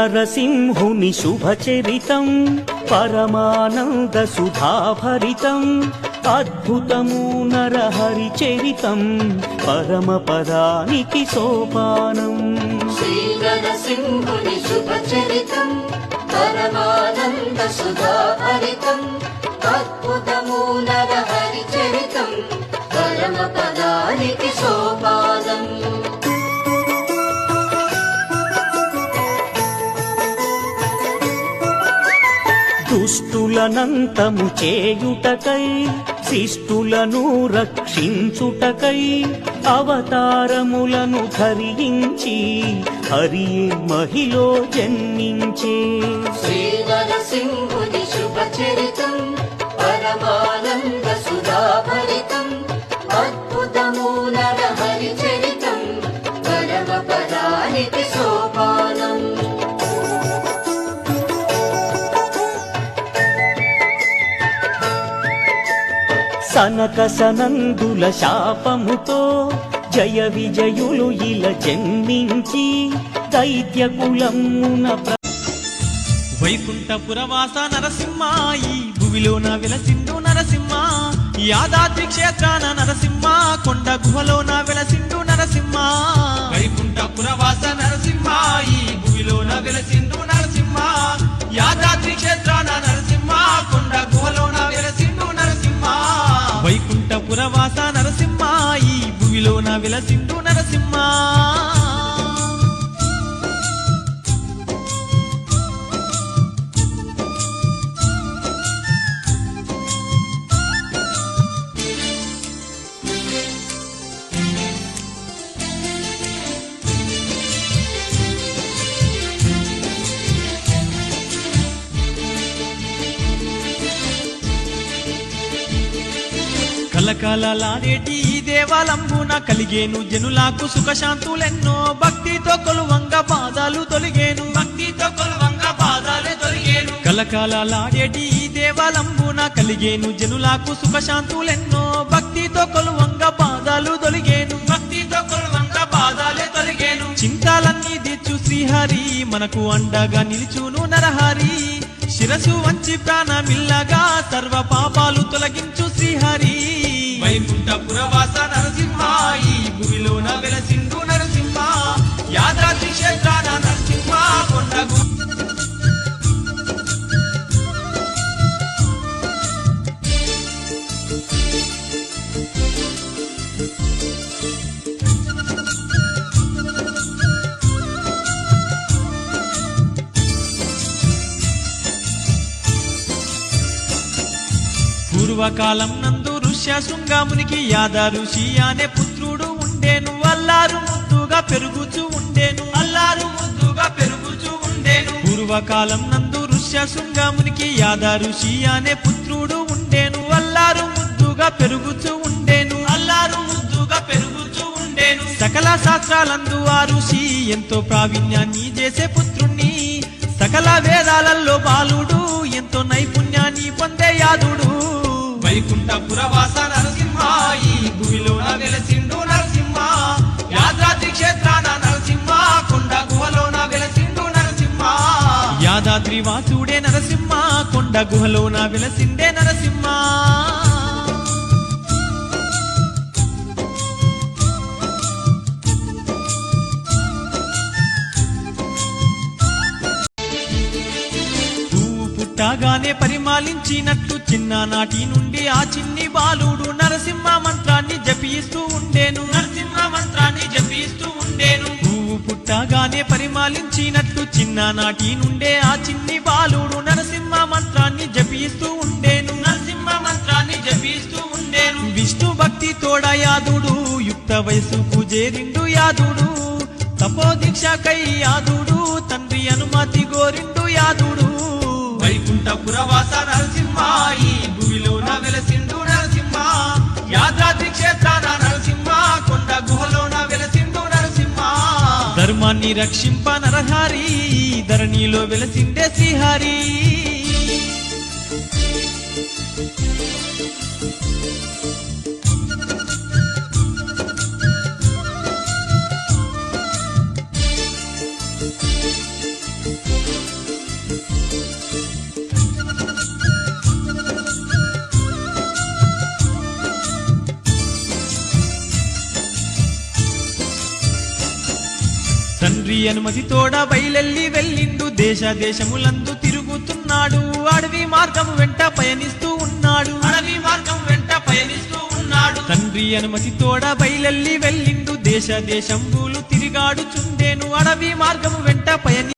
నరసింహుని శుభచరితం పరమానంద సుధాభరితం అద్భుతము నరహరి చరితం పరమపదానికి సోపానం. శ్రీ నరసింహుని శుభచరితం పరమానంద సుధాభరితం అద్భుతము నరహరి చరితం పరమపదానికి సోపానం. దుష్టులనంతము చేయుటకై శిష్టులను రక్షించుటకై అవతారములను ధరించి హరియే మహిలో జన్మించే. శ్రీ నరసింహుని శుభచరితం పరమానంద సుధాభరితం అద్భుతము నరహరి చరితం పరమపదానికి సోపానం. సనక సనందుల శాపముతో జయ విజయులు ఇలా జన్మించి దైత్య కులమున వైకుంఠపురవాస నరసింహ ఈ భువిలోన వెలసిండు నరసింహ యాదాద్రి క్షేత్రాన నరసింహ కొండ గుహలోన వెలసిండు నరసింహ. వైకుంఠపురవాస నరసింహ ఈ భువిలోన వెలసిండు నరసింహ యాదాద్రి క్షేత్రాన నరసింహ కొండ గుహలోన వెలసిండు నరసింహ. వైకుంఠపురవాస నరసింహ ఈ భువిలోన వెలసిండు నరసింహ. కలకాలలాడేటి ఈ దేవాలంబున కలిగేను జనులకు సుఖశాంతులెన్నో భక్తితో కొలువంగ బాధలు తొలిగేను భక్తితో కొలువంగ బాధలు తొలిగేను. కలకాలలాడేటి ఈ దేవాలంబున కలిగేను జనులకు సుఖశాంతులెన్నో భక్తితో కొలువంగ బాధలు తొలిగేను భక్తితో కొలువంగ బాధలు తొలిగేను. చింతాలన్నీ దిచ్చు శ్రీహరి మనకు అండగా నిలుచును నరహరి శిరసు వంచి ప్రాణమిల్లగా సర్వ పాపాలు తొలగించు శ్రీహరి. వైకుంఠపురవాస నరసింహ ఈ భూమిలోన వెలసిండు నరసింహ యాదాద్రి క్షేత్రాన నరసింహ కొండగు. పూర్వకాలం నందు ఋష్యశృంగామునికి యాద ఋషి అనే పుత్రుడు ఉండేను అల్లారు ముద్దుగా పెరుగుచూ ఉండేను అల్లారు ముద్దుగా పెరుగుచూ ఉండేను. పూర్వకాలం నందు ఋష్యశృంగామునికి యాద ఋషి అనే పుత్రుడు ఉండేను అల్లారు ముద్దుగా పెరుగుచూ ఉండేను అల్లారు ముద్దుగా పెరుగుచూ ఉండేను. సకల శాస్త్రాలందు ఆ ఋషి ఎంతో ప్రావీణ్యాన్ని చేసే పుత్రుణ్ణి సకల వేదాలలో బాలుడు ఎంతో నైపుణ్యాన్ని పొందే యాదుడు. వైకుంఠపురవాస నరసింహ ఈ భూమిలోన వెలసిండు నరసింహ యాదాద్రి క్షేత్రాన నరసింహ కొండ గుహలోన వెలసిండు నరసింహ. యాదాద్రి వాసుడే నరసింహ కొండ గుహలోన వెలసిండే నరసింహ. పుట్టగానే పరిమాలించినట్టు చిన్ననాటి నుండి ఆ చిన్ని బాలుడు నరసింహ మంత్రాన్ని జపిస్తూ ఉండేను నరసింహ మంత్రాన్ని జపిస్తూ ఉండేను. పువ్వు పుట్టగానే పరిమాలించినట్టు చిన్ననాటి నుండే ఆ చిన్ని బాలుడు నరసింహ మంత్రాన్ని జపిస్తూ ఉండేను నరసింహ మంత్రాన్ని జపిస్తూ ఉండేను. విష్ణు భక్తి తోడ యాదుడు యుక్త వయసుకు చేరిండు యాదుడు తపోదీక్షకై యాదుడు తండ్రి అనుమతి గోరిండు యాదుడు. వైకుంఠపురవాస నరసింహ ఈ భూమిలోన వెలసిండు నరసింహ యాదాద్రి క్షేత్రాన నరసింహ కొండ గుహలోన వెలసిండు నరసింహ. ధర్మాన్ని రక్షింప నరహరి ధరణిలో వెలసిండే శ్రీహరి. అనుమతితోడ బయలెల్లి వెళ్ళిండు దేశ దేశములందు తిరుగుతున్నాడు అడవి మార్గము వెంట పయనిస్తూ ఉన్నాడు తండ్రి అనుమతితోడ బయలెల్లి వెళ్ళిండు దేశ దేశంబులు తిరిగాడుచుండేను అడవి మార్గము వెంట పయని